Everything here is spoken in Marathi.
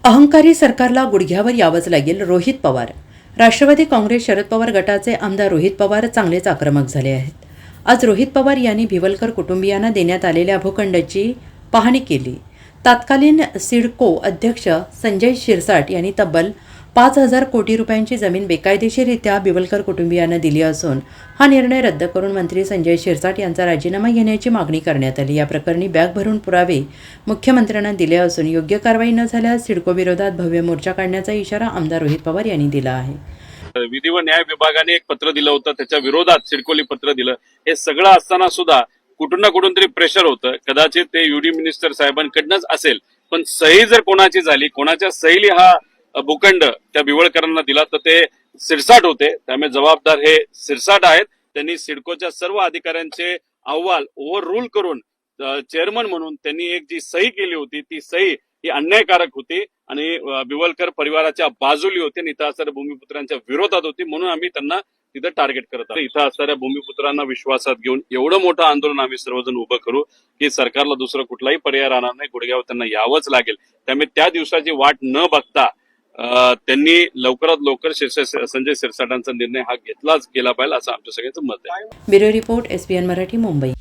अहंकारी सरकारला गुडघ्यावर यावंच लागेल. रोहित पवार. राष्ट्रवादी काँग्रेस शरद पवार गटाचे आमदार रोहित पवार चांगलेच आक्रमक झाले आहेत. आज रोहित पवार यांनी भिवलकर कुटुंबियांना देण्यात आलेल्या भूखंडाची पाहणी केली. तत्कालीन सिडको अध्यक्ष संजय शिरसाट यांनी तब्बल 5,000 कोटी रुपयांची जमीन बेकायदेशीररित्या भिवलकर कुटुंबियांना दिली असून हा निर्णय रद्द करून मंत्री संजय शिरसाट यांचा राजीनामा घेण्याची मागणी करण्यात आली. या प्रकरणी बॅग भरून पुरावे मुख्यमंत्र्यांना दिले असून योग्य कारवाई न झाल्यास सिडको विरोधात भव्य मोर्चा काढण्याचा इशारा आमदार रोहित पवार यांनी दिला आहे. विधी व न्याय विभागाने एक पत्र दिलं होतं, त्याच्या विरोधात सिडकोली पत्र दिलं. हे सगळं असताना सुद्धा कुठून ना कुठून तरी प्रेशर होतं. कदाचित ते युडी मिनिस्टर साहेबांकडनंच असेल, पण सही जर कोणाची झाली, कोणाच्या सहीली हा भूखंड त्या भिवळकरांना दिला तर ते सिरसाट होते. त्यामुळे जबाबदार हे सिरसाट आहेत. त्यांनी सिडकोच्या सर्व अधिकाऱ्यांचे अहवाल ओव्हर रूल करून चेअरमन म्हणून त्यांनी एक जी सही केली होती, ती सही ही अन्यायकारक होती आणि भिवलकर परिवाराच्या बाजूली होती आणि इथं असणाऱ्या भूमिपुत्रांच्या विरोधात होती. म्हणून आम्ही त्यांना तिथं टार्गेट करत आहोत. इथं असणाऱ्या भूमिपुत्रांना विश्वासात घेऊन एवढं मोठं आंदोलन आम्ही सर्वजण उभं करू की सरकारला दुसरा कुठलाही पर्याय राहणार नाही. गुडघ्यावर त्यांना यावंच लागेल. त्यामुळे त्या दिवसाची वाट न बघता त्यांनी लवकरात लवकर संजय शिरसाटांचा निर्णय हा घेतलाच गेला पाहिजे असं आमच्या सगळ्यांचं मत आहे. Bureau report, SBN Marathi, Mumbai.